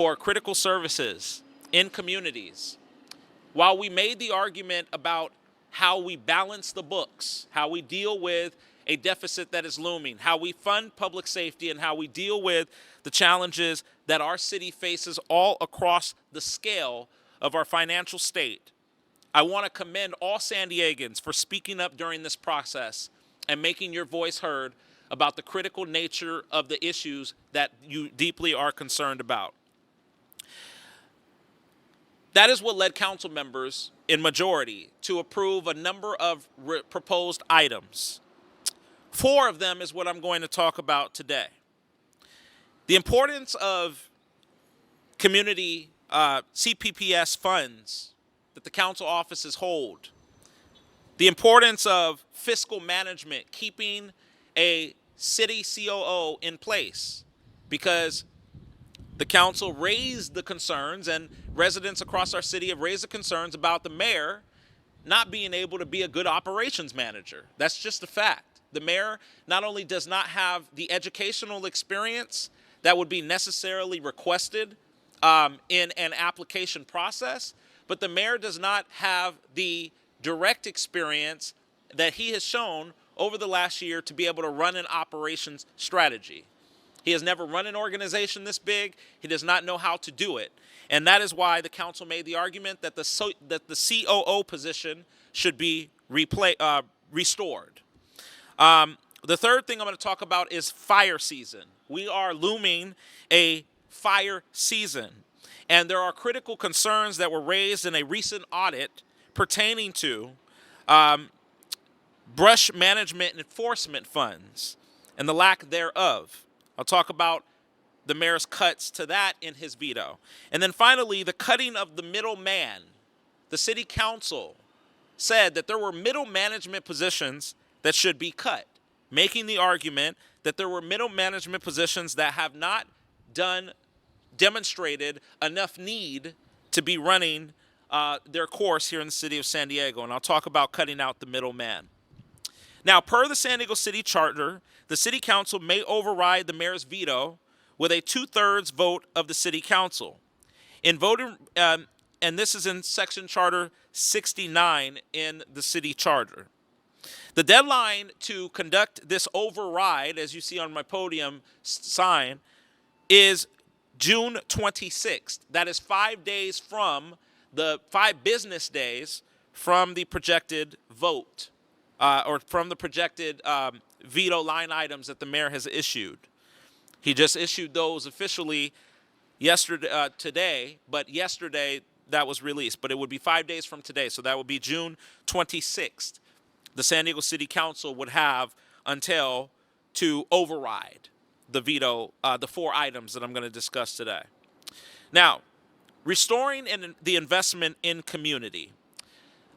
for critical services in communities. While we made the argument about how we balance the books, how we deal with a deficit that is looming, how we fund public safety, and how we deal with the challenges that our city faces all across the scale of our financial state, I want to commend all San Diegans for speaking up during this process and making your voice heard about the critical nature of the issues that you deeply are concerned about. That is what led council members in majority to approve a number of proposed items. 4 of them is what I'm going to talk about today. The importance of community CPPS funds that the council offices hold. The importance of fiscal management, keeping a city COO in place, because the council raised the concerns, and residents across our city have raised the concerns about the mayor not being able to be a good operations manager. That's just a fact. The mayor not only does not have the educational experience that would be necessarily requested in an application process, but the mayor does not have the direct experience that he has shown over the last year to be able to run an operations strategy. He has never run an organization this big. He does not know how to do it. And that is why the council made the argument that the COO position should be restored. The third thing I'm going to talk about is fire season. We are looming a fire season. And there are critical concerns that were raised in a recent audit pertaining to brush management and enforcement funds and the lack thereof. I'll talk about the mayor's cuts to that in his veto. And then finally, the cutting of the middleman. The city council said that there were middle management positions that should be cut, making the argument that there were middle management positions that have not demonstrated enough need to be running their course here in the city of San Diego. And I'll talk about cutting out the middleman. Now, per the San Diego City Charter, the City Council may override the mayor's veto with a 2/3 vote of the City Council. In voting, and this is in Section Charter 69 in the City Charter. The deadline to conduct this override, as you see on my podium sign, is June 26th. That is 5 days from the 5 business days from the projected vote. Or from the projected veto line items that the mayor has issued. He just issued those officially yesterday, today, but yesterday that was released. But it would be 5 days from today, so that would be June 26th. The San Diego City Council would have until to override the veto, the 4 items that I'm going to discuss today. Now, restoring the investment in community.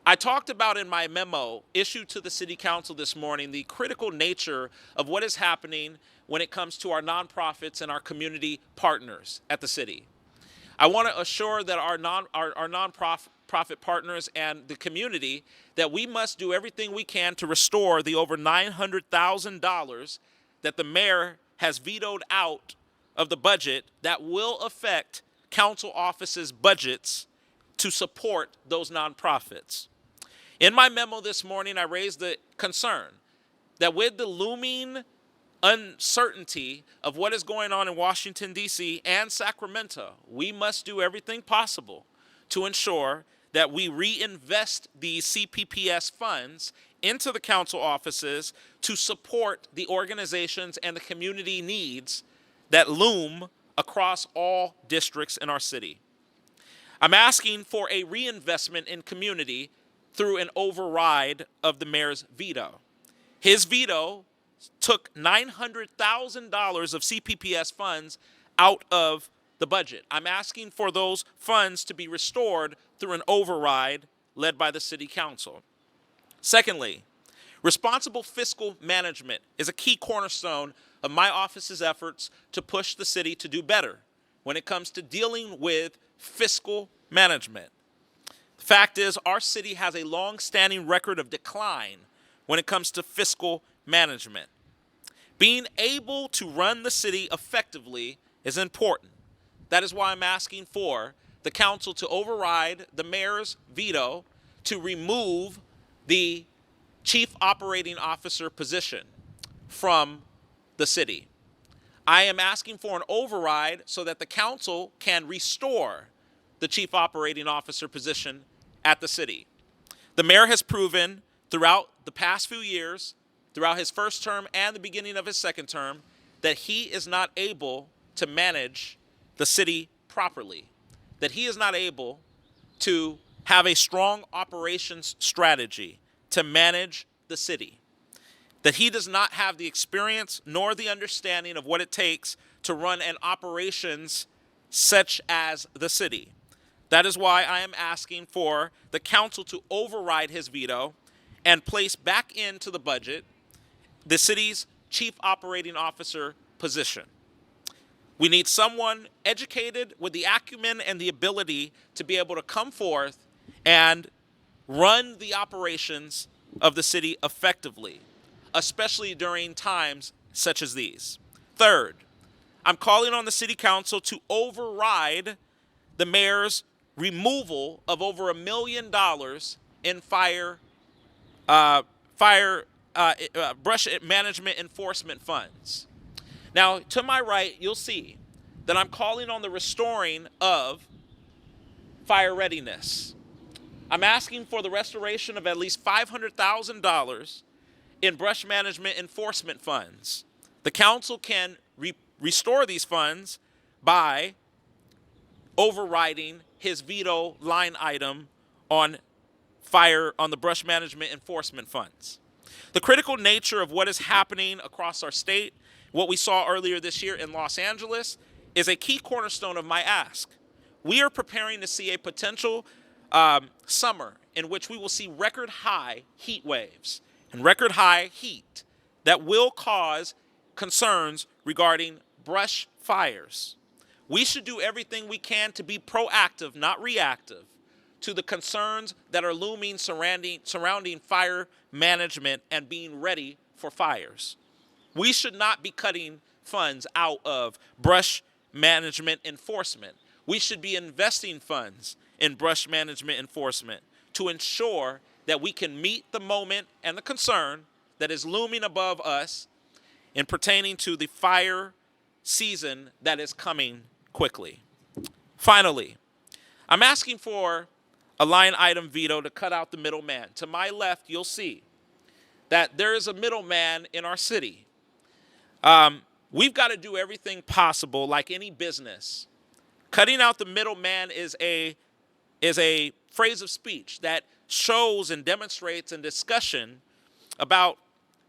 I talked about in my memo issued to the City Council this morning the critical nature of what is happening when it comes to our nonprofits and our community partners at the city. I want to assure that our nonprofit partners and the community that we must do everything we can to restore the over $900,000 that the mayor has vetoed out of the budget that will affect council offices' budgets to support those nonprofits. In my memo this morning, I raised the concern that with the looming uncertainty of what is going on in Washington, D.C. and Sacramento, we must do everything possible to ensure that we reinvest these CPPS funds into the council offices to support the organizations and the community needs that loom across all districts in our city. I'm asking for a reinvestment in community through an override of the mayor's veto. His veto took $900,000 of CPPS funds out of the budget. I'm asking for those funds to be restored through an override led by the City Council. Secondly, responsible fiscal management is a key cornerstone of my office's efforts to push the city to do better when it comes to dealing with fiscal management. The fact is, our city has a long-standing record of decline when it comes to fiscal management. Being able to run the city effectively is important. That is why I'm asking for the council to override the mayor's veto to remove the chief operating officer position from the city. I am asking for an override so that the council can restore the chief operating officer position at the city. The mayor has proven throughout the past few years, throughout his first term and the beginning of his second term, that he is not able to manage the city properly, that he is not able to have a strong operations strategy to manage the city, that he does not have the experience nor the understanding of what it takes to run an operations such as the city. That is why I am asking for the council to override his veto and place back into the budget the city's chief operating officer position. We need someone educated with the acumen and the ability to be able to come forth and run the operations of the city effectively, especially during times such as these. Third, I'm calling on the city council to override the mayor's removal of over $1 million in brush management enforcement funds. Now, to my right, you'll see that I'm calling on the restoring of fire readiness. I'm asking for the restoration of at least $500,000 in brush management enforcement funds. The council can restore these funds by overriding his veto line item on the brush management enforcement funds. The critical nature of what is happening across our state, what we saw earlier this year in Los Angeles, is a key cornerstone of my ask. We are preparing to see a potential summer in which we will see record high heat waves and record high heat that will cause concerns regarding brush fires. We should do everything we can to be proactive, not reactive, to the concerns that are looming surrounding fire management and being ready for fires. We should not be cutting funds out of brush management enforcement. We should be investing funds in brush management enforcement to ensure that we can meet the moment and the concern that is looming above us in pertaining to the fire season that is coming quickly. Finally, I'm asking for a line item veto to cut out the middleman. To my left, you'll see that there is a middleman in our city. We've got to do everything possible, like any business. Cutting out the middleman is a phrase of speech that shows and demonstrates a discussion about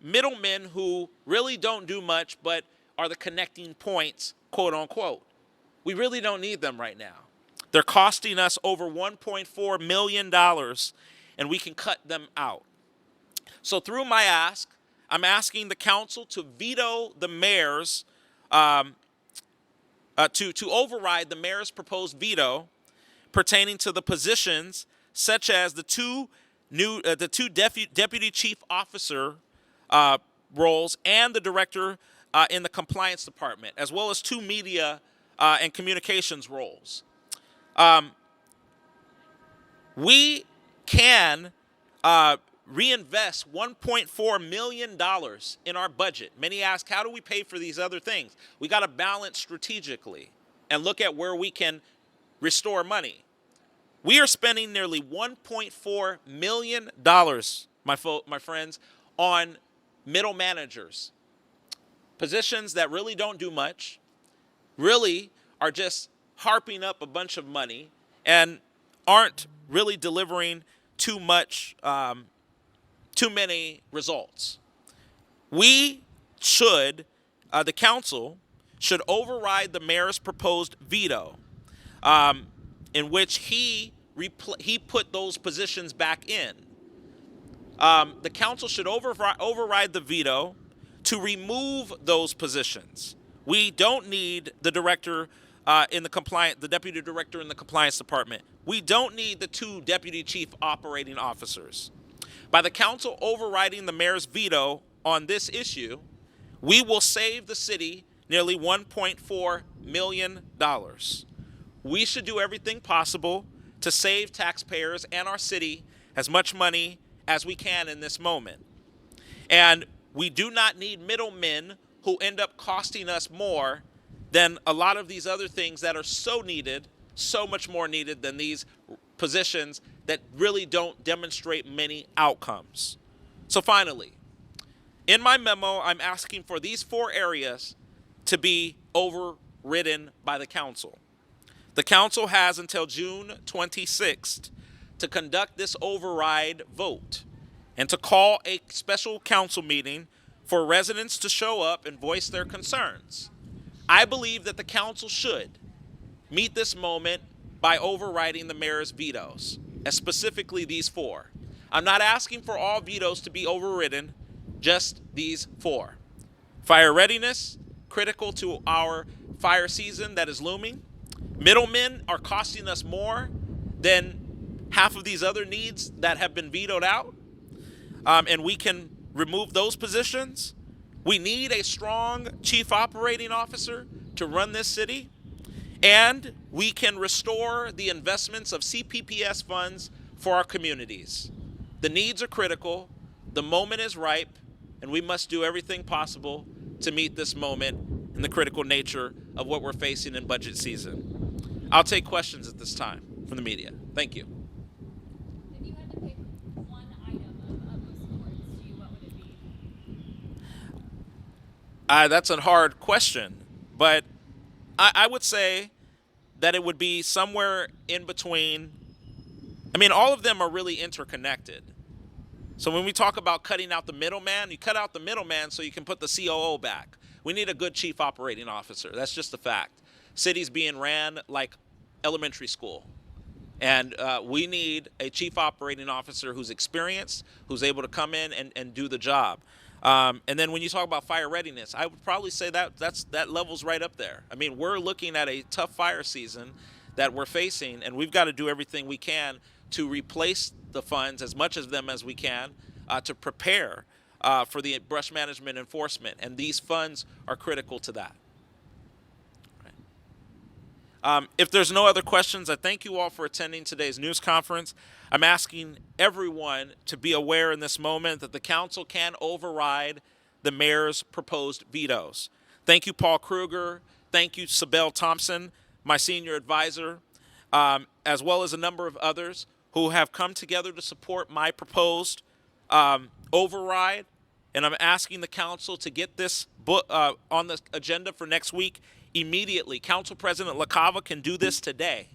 middlemen who really don't do much but are the connecting points, quote unquote. We really don't need them right now. They're costing us over $1.4 million, and we can cut them out. So through my ask, I'm asking the council to veto the mayor's, to override the mayor's proposed veto pertaining to the positions such as the two deputy chief officer roles and the director in the compliance department, as well as two media and communications roles. We can reinvest $1.4 million in our budget. Many ask, how do we pay for these other things? We got to balance strategically and look at where we can restore money. We are spending nearly $1.4 million, my friends, on middle managers, positions that really don't do much, really are just harping up a bunch of money and aren't really delivering too many results. We should, the council should override the mayor's proposed veto, in which he put those positions back in. The council should override the veto to remove those positions. We don't need the director the deputy director in the compliance department. We don't need the two deputy chief operating officers. By the council overriding the mayor's veto on this issue, we will save the city nearly $1.4 million. we should do everything possible to save taxpayers and our city as much money as we can in this moment. And we do not need middlemen who end up costing us more than a lot of these other things that are so needed, so much more needed than these positions that really don't demonstrate many outcomes. So finally, in my memo, I'm asking for these 4 areas to be overridden by the council. The council has until June 26th to conduct this override vote and to call a special council meeting for residents to show up and voice their concerns. I believe that the council should meet this moment by overriding the mayor's vetoes, and specifically these 4. I'm not asking for all vetoes to be overridden, just these 4. Fire readiness, critical to our fire season that is looming. Middlemen are costing us more than half of these other needs that have been vetoed out, and we can remove those positions. We need a strong chief operating officer to run this city, and we can restore the investments of CPPS funds for our communities. The needs are critical, the moment is ripe, and we must do everything possible to meet this moment and the critical nature of what we're facing in budget season. I'll take questions at this time from the media. Thank you. If you had to pick one item of most importance to you, what would it be? That's a hard question, but I would say that it would be somewhere in between. I mean, all of them are really interconnected. So when we talk about cutting out the middleman, you cut out the middleman so you can put the COO back. We need a good chief operating officer. That's just a fact. Cities being ran like elementary school. And we need a chief operating officer who's experienced, who's able to come in and do the job. And then when you talk about fire readiness, I would probably say that level's right up there. I mean, we're looking at a tough fire season that we're facing, and we've got to do everything we can to replace the funds, as much of them as we can, to prepare for the brush management enforcement. And these funds are critical to that. If there's no other questions, I thank you all for attending today's news conference. I'm asking everyone to be aware in this moment that the council can override the mayor's proposed vetoes. Thank you, Paul Kruger. Thank you, Sabelle Thompson, my senior advisor, as well as a number of others who have come together to support my proposed override. And I'm asking the council to get this book on the agenda for next week immediately. Council President LaCava can do this today.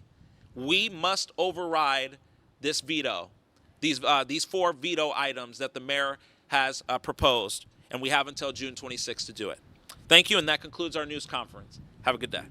We must override this veto, these 4 veto items that the mayor has proposed, and we have until June 26th to do it. Thank you, and that concludes our news conference. Have a good day.